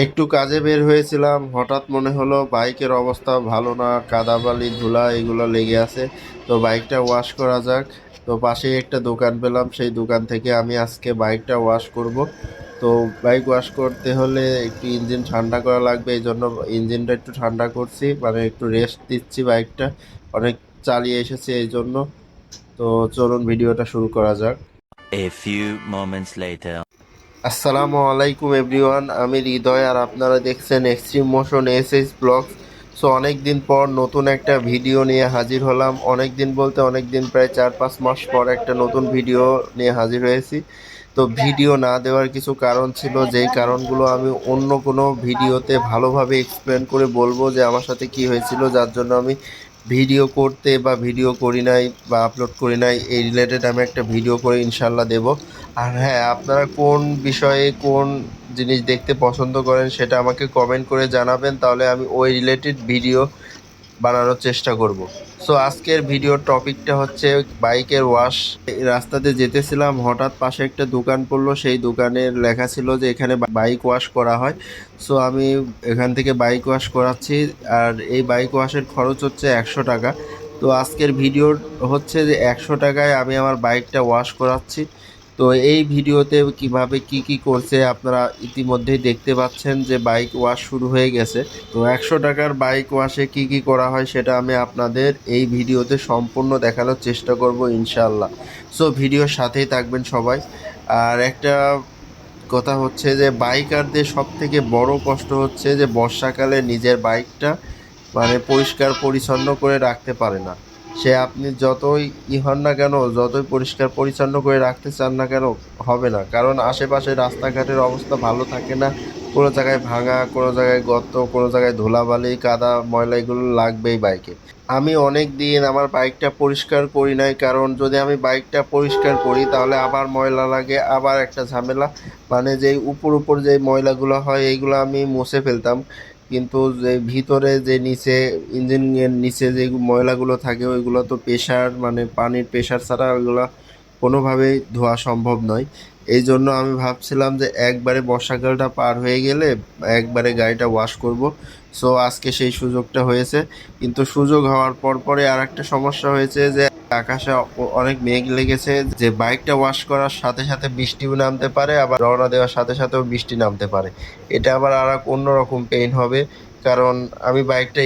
একটু কাজে বের হয়েছিলাম, হঠাৎ মনে হলো বাইকের অবস্থা ভালো না, কাদাবালি ধুলা এগুলো লেগে আছে। তো বাইকটা ওয়াশ করা যাক। তো পাশেই একটা দোকান পেলাম, সেই দোকান থেকে আমি আজকে বাইকটা ওয়াশ করব। তো বাইক ওয়াশ করতে হলে একটু ইঞ্জিন ঠান্ডা করা লাগবে, এই জন্য ইঞ্জিনটা একটু ঠান্ডা করছি, মানে একটু রেস্ট দিচ্ছি বাইকটা, অনেক চালিয়ে এসেছে এই জন্য। তো চলুন ভিডিওটা শুরু করা যাক। A few moments later. আসসালামু আলাইকুম এভরিওয়ান, আমি হৃদয় আর আপনারা দেখছেন extreme motion SS blogs. So অনেক দিন পর নতুন একটা ভিডিও নিয়ে হাজির হলাম। অনেক দিন বলতে অনেক দিন, প্রায় 4-5 মাস পর একটা নতুন ভিডিও নিয়ে হাজির হয়েছি। তো ভিডিও না দেওয়ার কিছু কারণ ছিল, যেই কারণগুলো আমি অন্য কোনো ভিডিওতে ভালোভাবে এক্সপ্লেন করে বলবো যে আমার সাথে কি হয়েছিল, যার জন্য আমি ভিডিও করতে বা ভিডিও করি নাই বা আপলোড করি নাই। এই রিলেটেড আমি একটা ভিডিও করে ইনশাল্লাহ দেব। আর হ্যাঁ, আপনারা কোন বিষয়ে কোন জিনিস দেখতে পছন্দ করেন সেটা আমাকে কমেন্ট করে জানাবেন, তাহলে আমি ওই রিলেটেড ভিডিও বানানোর চেষ্টা করব। সো আজকের ভিডিওর টপিকটা হচ্ছে বাইকের ওয়াশ। রাস্তাতে যেতেছিলাম, হঠাৎ পাশে একটা দোকান পড়লো, সেই দোকানের লেখা ছিল যে এখানে বাইক ওয়াশ করা হয়। সো আমি এখান থেকে বাইক ওয়াশ করাচ্ছি। আর এই বাইক ওয়াশের খরচ হচ্ছে 100 টাকা। তো আজকের ভিডিও হচ্ছে যে 100 টাকায় আমি আমার বাইকটা ওয়াশ করাচ্ছি। তো এই ভিডিওতে কিভাবে কি কি করছে আপনারা ইতিমধ্যেই দেখতে পাচ্ছেন, যে বাইক ওয়াশ শুরু হয়ে গেছে। তো 100 টাকার বাইক ওয়াশে কি কি করা হয় সেটা আমি আপনাদের এই ভিডিওতে সম্পূর্ণ দেখানোর চেষ্টা করব ইনশাআল্লাহ। সো ভিডিওর সাথেই থাকবেন সবাই। আর একটা কথা হচ্ছে যে বাইকারদের সব থেকে বড় কষ্ট হচ্ছে যে বর্ষাকালে নিজের বাইকটা মানে পরিষ্কার পরিচ্ছন্ন করে রাখতে পারে না। সে আপনি যতই হন না কেন, যতই পরিষ্কার পরিচ্ছন্ন করে রাখতে চান না কেন, হবে না। কারণ আশেপাশে রাস্তাঘাটের অবস্থা ভালো থাকে না, কোনো জায়গায় ভাঙা, কোনো জায়গায় গর্ত, কোনো জায়গায় ধুলাবালি কাদা ময়লা এগুলো লাগবেই বাইকে। আমি অনেক দিন আমার বাইকটা পরিষ্কার করি নাই, কারণ যদি আমি বাইকটা পরিষ্কার করি তাহলে আবার ময়লা লাগে, আবার একটা ঝামেলা। মানে যেই উপর উপর যে ময়লাগুলো হয় এইগুলো আমি মুছে ফেলতাম, কিন্তু যে ভিতরে যে নিচে ইঞ্জিনের নিচে যে ময়লাগুলো থাকে ওইগুলো তো প্রেশার, মানে পানির প্রেশার ছাড়া ওইগুলো কোনোভাবেই ধোয়া সম্ভব নয়। এই জন্য আমি ভাবছিলাম যে একবারে বর্ষাকালটা পার হয়ে গেলে একবারে গাড়িটা ওয়াশ করব। সো আজকে সেই সুযোগটা হয়েছে। কিন্তু সুযোগ হওয়ার পর পরে আর একটা সমস্যা হয়েছে যে আকাশে অনেক মেঘ লেগেছে, যে বাইকটা ওয়াশ করার সাথে সাথে বৃষ্টিও নামতে পারে, আবার রওনা দেওয়ার সাথে সাথেও বৃষ্টি নামতে পারে। এটা আবার আর এক অন্যরকম পেইন হবে, কারণ আমি বাইকটা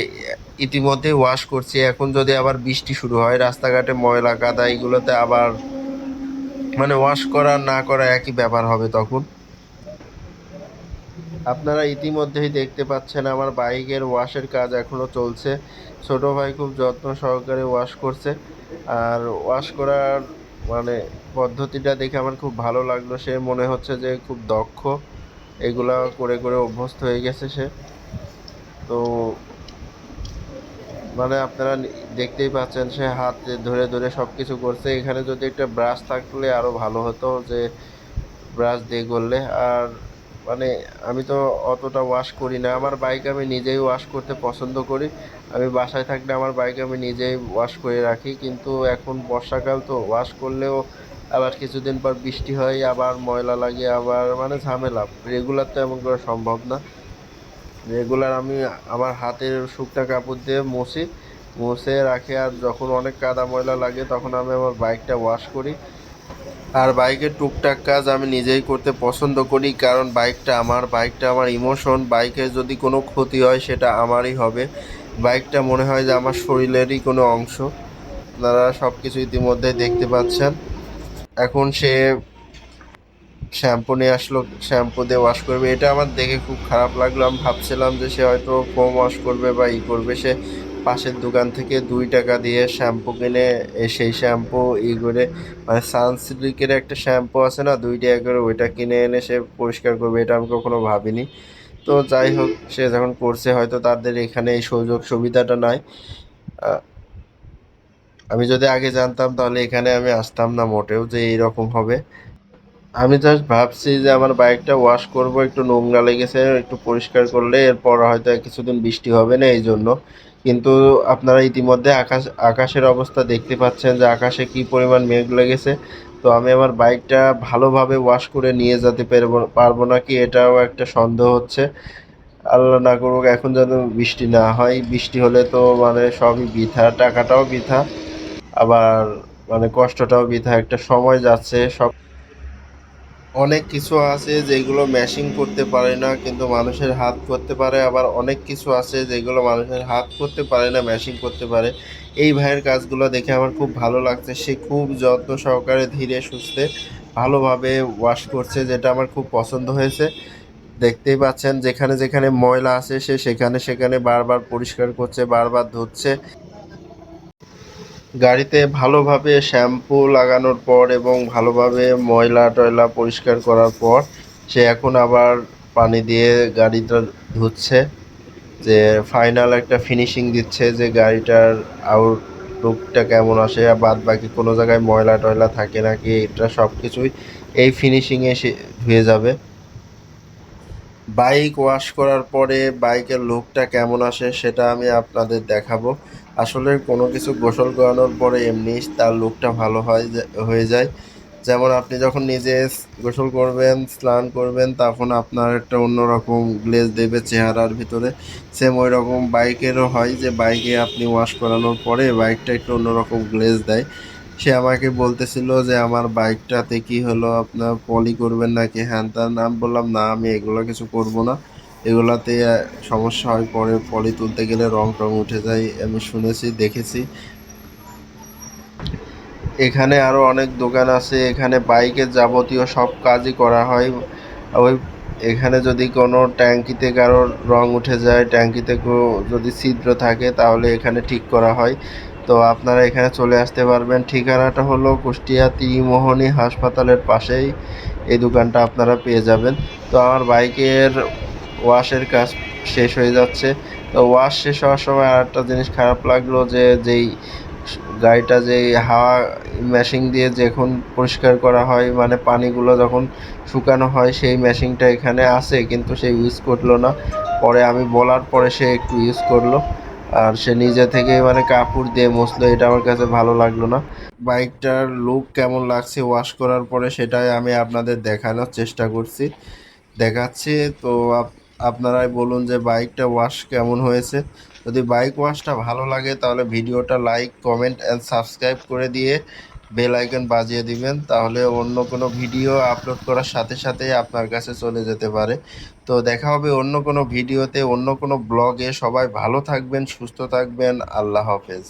ইতিমধ্যে ওয়াশ করছি, এখন যদি আবার বৃষ্টি শুরু হয় রাস্তাঘাটে ময়লা কাদা এগুলোতে আবার মানে ওয়াশ করা না করা একই ব্যাপার হবে তখন। আপনারা ইতিমধ্যেই দেখতে পাচ্ছেন আমার বাইকের ওয়াশের কাজ এখনো চলছে। ছোট ভাই খুব যত্ন সহকারে ওয়াশ করছে। আর ওয়াশ করার মানে পদ্ধতিটা দেখে আমার খুব ভালো লাগলো, সে মনে হচ্ছে যে খুব দক্ষ, এগুলা করে করে অভ্যস্ত হয়ে গেছে সে। তো মানে আপনারা দেখতেই পাচ্ছেন সে হাতে ধরে ধরে সবকিছু করছে। এখানে যদি একটা ব্রাশ থাকলে আরো ভালো হতো, যে ব্রাশ দিয়ে করলে। আর মানে আমি তো অতটা ওয়াশ করি না আমার বাইক, আমি নিজেই ওয়াশ করতে পছন্দ করি। আমি বাসায় থাকলে আমার বাইক আমি নিজেই ওয়াশ করে রাখি, কিন্তু এখন বর্ষাকাল তো ওয়াশ করলেও আবার কিছুদিন পর বৃষ্টি হয়, আবার ময়লা লাগে, আবার মানে ঝামেলা। রেগুলার তো এমন করা সম্ভব না। রেগুলার আমি আমার হাতের শুকনা কাপড় দিয়ে মুছি, মুছে রাখি। আর যখন অনেক কাদা ময়লা লাগে তখন আমি আমার বাইকটা ওয়াশ করি। আর বাইকের টুকটাক কাজ আমি নিজেই করতে পছন্দ করি, কারণ বাইকটা আমার ইমোশন। বাইকের যদি কোনো ক্ষতি হয় সেটা আমারই হবে। বাইকটা মনে হয় যে আমার শরীরেরই কোনো অংশ। আপনারা সব কিছু ইতিমধ্যে দেখতে পাচ্ছেন। এখন সে শ্যাম্পু নিয়ে আসলো, শ্যাম্পু দিয়ে ওয়াশ করবে। এটা আমার দেখে খুব খারাপ লাগলো। আমি ভাবছিলাম যে সে হয়তো ফোম ওয়াশ করবে বা করবে। সে পাশের দোকান থেকে 2 টাকা দিয়ে শ্যাম্পু কিনে সেই শ্যাম্পু করে, মানে সানসিল্কের একটা শ্যাম্পু আছে না 2 টাকা করে, ওইটা কিনে এনে সে পরিষ্কার করবে, এটা আমি কখনো ভাবিনি। তো যাই হোক, সে যখন করছে হয়তো তাদের এখানে এই সুযোগ সুবিধাটা নাই। আহ, আমি যদি আগে জানতাম তাহলে এখানে আমি আসতাম না মোটেও, যে এইরকম হবে। আমি জাস্ট ভাবছি যে আমার বাইকটা ওয়াশ করব, একটু নোংরা লেগেছে, একটু পরিষ্কার করলে এরপর হয়তো কিছুদিন বৃষ্টি হবে না এই জন্য। কিন্তু আপনারা ইতিমধ্যে আকাশের অবস্থা দেখতে পাচ্ছেন যে আকাশে কি পরিমাণ মেঘ লেগেছে। তো আমি আমার বাইকটা ভালোভাবে ওয়াশ করে নিয়ে যেতে পারবো নাকি এটাও একটা সন্দেহ হচ্ছে। আল্লাহ না করুক এখন যেন বৃষ্টি না হয়, বৃষ্টি হলে তো মানে সবই বৃথা, টাকাটাও বৃথা, আবার মানে কষ্টটাও বৃথা, একটা সময় যাচ্ছে সব। অনেক কিছু আছে যেগুলো ম্যাশিং করতে পারে না কিন্তু মানুষের হাত করতে পারে, আবার অনেক কিছু আছে যেগুলো মানুষের হাত করতে পারে না ম্যাশিং করতে পারে। এই ভাইয়ের কাজগুলো দেখে আমার খুব ভালো লাগছে, সে খুব যত্ন সহকারে ধীরে সুস্থে ভালোভাবে ওয়াশ করছে, যেটা আমার খুব পছন্দ হয়েছে। দেখতেই পাচ্ছেন যেখানে যেখানে ময়লা আছে সে সেখানে সেখানে বারবার পরিষ্কার করছে, বারবার ধুচ্ছে। গাড়িতে ভালোভাবে শ্যাম্পু লাগানোর পর এবং ভালোভাবে ময়লা টয়লা পরিষ্কার করার পর সে এখন আবার পানি দিয়ে গাড়িটা ধুচ্ছে, যে ফাইনাল একটা ফিনিশিং দিচ্ছে যে গাড়িটার আউটলুকটা কেমন আসে, আর বাদ বাকি কোনো জায়গায় ময়লা টয়লা থাকে নাকি, এটা সব কিছুই এই ফিনিশিংয়ে সে ধুয়ে যাবে। বাইক ওয়াশ করার পরে বাইকের লুকটা কেমন আসে সেটা আমি আপনাদের দেখাবো। আসলে কোনো কিছু গোসল করানোর পরে এমনি তার লুকটা ভালো হয়ে যায়। যেমন আপনি যখন নিজে গোসল করবেন, স্নান করবেন, তখন আপনার একটা অন্যরকম গ্লেজ দেবে চেহারার ভিতরে। সেম ওই রকম বাইকেরও হয়, যে বাইকে আপনি ওয়াশ করানোর পরে বাইকটা একটু অন্যরকম গ্লেজ দেয়। সে আমাকে বলতেছিল যে আমার বাইকটাতে কি হলো, আপনার পলি করবেন নাকি হ্যান ত্যান। আমি বললাম না, আমি এগুলো কিছু করব না, এগুলাতে সমস্যা হয়, পরে পলি তুলতে গেলে রং টং উঠে যায়, আমি শুনেছি দেখেছি। এখানে আরো অনেক দোকান আছে, এখানে বাইকের যাবতীয় সব কাজই করা হয়। ওই এখানে যদি কোনো ট্যাঙ্কিতে কারোর রং উঠে যায়, ট্যাঙ্কিতে যদি ছিদ্র থাকে তাহলে এখানে ঠিক করা হয়। তো আপনারা এখানে চলে আসতে পারবেন। ঠিকানাটা হলো কুষ্টিয়া ত্রিমোহনী হাসপাতালের পাশেই এই দোকানটা আপনারা পেয়ে যাবেন। তো আমার বাইকের ওয়াশের কাজ শেষ হয়ে যাচ্ছে। তো ওয়াশ শেষ হওয়ার সময় আরেকটা জিনিস খারাপ লাগলো, যে যেই গাড়িটা যেই হাওয়া মেশিন দিয়ে যখন পরিষ্কার করা হয়, মানে পানিগুলো যখন শুকানো হয়, সেই মেশিনটা এখানে আছে কিন্তু সে ইউজ করলো না। পরে আমি বলার পরে সে একটু ইউজ করলো, আর সে নিজে থেকে মানে কাপড় দিয়ে মুছলো, এটা আমার কাছে ভালো লাগলো না। বাইকটার লুক কেমন লাগছে ওয়াশ করার পরে সেটাই আমি আপনাদের দেখানোর চেষ্টা করছি, দেখাচ্ছি। তো আপনারাই বলুন যে বাইকটা ওয়াশ কেমন হয়েছে। যদি বাইক ওয়াশটা ভালো লাগে তাহলে ভিডিওটা লাইক কমেন্ট অ্যান্ড সাবস্ক্রাইব করে দিয়ে বেল আইকন বাজিয়ে দিবেন, তাহলে অন্য কোনো ভিডিও আপলোড করার সাথে সাথেই আপনার কাছে চলে যেতে পারে। তো দেখা হবে অন্য কোনো ভিডিওতে, অন্য কোনো ব্লগে। সবাই ভালো থাকবেন, সুস্থ থাকবেন, আল্লাহ হাফেজ।